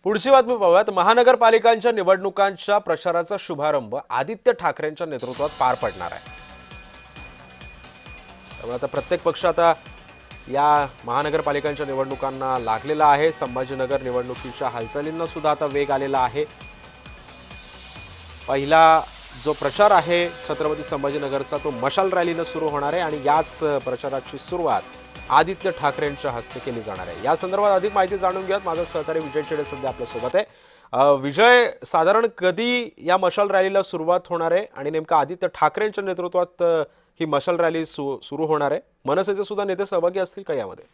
पुढची बातमी पाहूयात। महानगरपालिकांच्या निवडणुकांच्या प्रचाराचा शुभारंभ आदित्य ठाकरेंच्या नेतृत्वात पार पडणार आहे। त्यामुळे आता प्रत्येक पक्ष आता या महानगरपालिकांच्या निवडणुकांना लागलेला आहे। संभाजीनगर निवडणुकीच्या हालचालींना सुद्धा आता वेग आलेला आहे। पहिला जो प्रचार आहे छत्रपती संभाजीनगरचा तो मशाल रॅलीने सुरू होणार आहे आणि याच प्रचाराची सुरुवात आदित्य ठाकरेंच्या हस्ते केली जाणार आहे। या संदर्भात अधिक माहिती जाणून घेऊयात। माझा सहकारी विजय चेडे सध्या आपल्या सोबत आहे। विजय, साधारण कधी या मशाल रॅलीला सुरुवात होणार आहे आणि नेमका आदित्य ठाकरेंच्या नेतृत्वात ही मशाल रॅली सुरू होणार आहे? मनसेचे सुद्धा नेते सहभागी असतील का यामध्ये?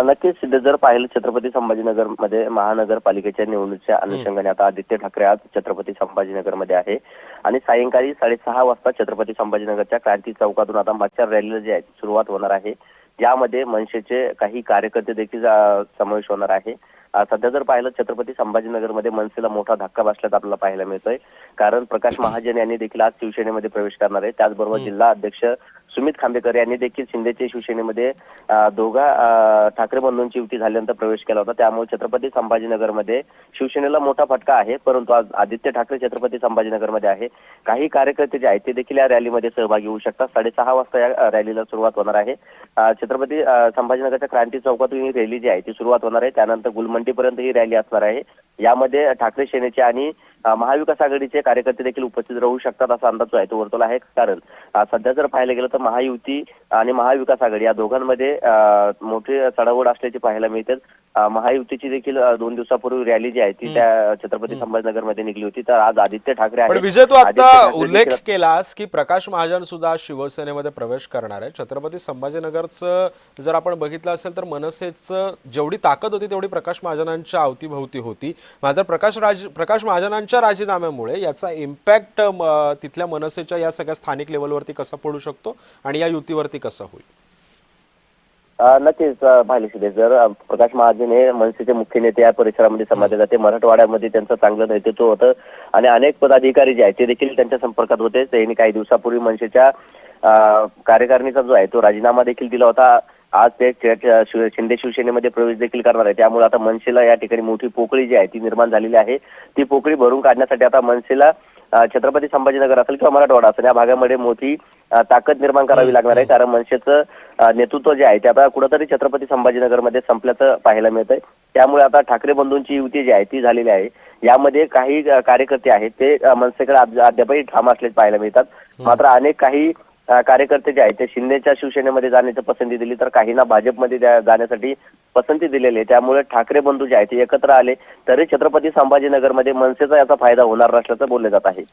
नक्कीच जर पाहिलं छत्रपती संभाजीनगर मध्ये महानगरपालिकेच्या निवडणुकीच्या अनुषंगाने आता आदित्य ठाकरे आज छत्रपती संभाजीनगर मध्ये आहे आणि सायंकाळी 6:30 वाजता छत्रपती संभाजीनगरच्या क्रांती चौकातून आता मशाल रॅलीला जी आहे सुरुवात होणार आहे। यामध्ये मनसेचे काही कार्यकर्ते देखील समावेश होणार आहे। सध्या जर पाहिलं छत्रपती संभाजीनगरमध्ये मनसेला मोठा धक्का बसल्याचं आपल्याला पाहायला मिळतोय, कारण प्रकाश महाजन यांनी देखील आज शिवसेनेमध्ये प्रवेश करणार आहे। त्याचबरोबर जिल्हा अध्यक्ष सुमित खांबेकर यांनी देखील शिंदेच्या शिवसेनेमध्ये दोघा ठाकरे बंधूंची युती झाल्यानंतर प्रवेश केला होता। त्यामुळे छत्रपती संभाजीनगरमध्ये शिवसेनेला मोठा फटका आहे, परंतु आज आदित्य ठाकरे छत्रपती संभाजीनगरमध्ये आहे। काही कार्यकर्ते जे आहेत ते देखील या रॅलीमध्ये सहभागी होऊ शकतात। 6:30 वाजता या रॅलीला सुरुवात होणार आहे। छत्रपती संभाजीनगरच्या क्रांती चौकातून ही रॅली जी आहे ती सुरुवात होणार आहे। त्यानंतर गुलमंडीपर्यंत ही रॅली असणार आहे। यामध्ये ठाकरे सेनेचे आणि महाविकास आघाडीचे कार्यकर्ते देखील उपस्थित राहू शकतात असा अंदाज जो आहे तो वर्तवला आहे। कारण सध्या जर पाहायला गेलं तर महायुती आणि महाविकास आघाडी या दोघांमध्ये मोठी चढाओढ असल्याचे पाहायला मिळते। महायुतीची देखील 2 दिवसापूर्वी रॅली जी आहे ती त्या छत्रपती संभाजीनगरमध्ये निघली होती। तर आज आदित्य ठाकरे पण विजय, तू आता उल्लेख केलास की प्रकाश महाजन सुद्धा शिवसेनेमध्ये प्रवेश करणार आहे। छत्रपती संभाजीनगरचं जर आपण बघितलं असेल तर मनसेचं जेवढी ताकद होती तेवढी प्रकाश महाजनांच्या अवतीभोवती होती। मात्र प्रकाश महाजनांच्या राजीनाम्यामुळे याचा इम्पॅक्ट तिथल्या मनसेच्या या सगळ्या स्थानिक लेवलवरती कसा पडू शकतो आणि या युतीवरती कसा होईल? नक्कीच पाहिले जर प्रकाश महाजन हे मनसेचे मुख्य नेते या परिसरामध्ये समजले जाते। मराठवाड्यामध्ये त्यांचं चांगलं नेतृत्व होतं आणि अनेक पदाधिकारी जे आहेत ते देखील त्यांच्या संपर्कात होते। त्यांनी काही दिवसापूर्वी मनसेच्या कार्यकारिणीचा जो आहे तो राजीनामा देखील दिला होता। आज ते शिंदे शिवसेनेमध्ये प्रवेश देखील करणार आहे। त्यामुळे आता मनसेला या ठिकाणी मोठी पोकळी जी आहे ती निर्माण झालेली आहे। ती पोकळी भरून काढण्यासाठी आता मनसेला छत्रपती संभाजीनगर असेल किंवा मराठवाडा असेल या भागामध्ये मोठी ताकद निर्माण करावी लागणार आहे। कारण मनसेचं नेतृत्व जे आहे ते आता कुठेतरी छत्रपती संभाजीनगरमध्ये संपल्याचं पाहायला मिळतंय। त्यामुळे आता ठाकरे बंधूंची युती जी आहे ती झालेली आहे। यामध्ये काही कार्यकर्ते आहेत ते मनसेकडे अद्यापही ठाम असलेच पाहायला मिळतात। मात्र अनेक काही कार्यकर्ते जे आहेत ते शिंदेच्या शिवसेनेमध्ये जाण्याची पसंती दिली तर काहींना भाजपमध्ये जाण्यासाठी पसंती दिलेली आहे। त्यामुळे ठाकरे बंधू जे आहेत ते एकत्र आले तरी छत्रपती संभाजीनगरमध्ये मनसेचा याचा फायदा होणार नसल्याचं बोलले जात आहे।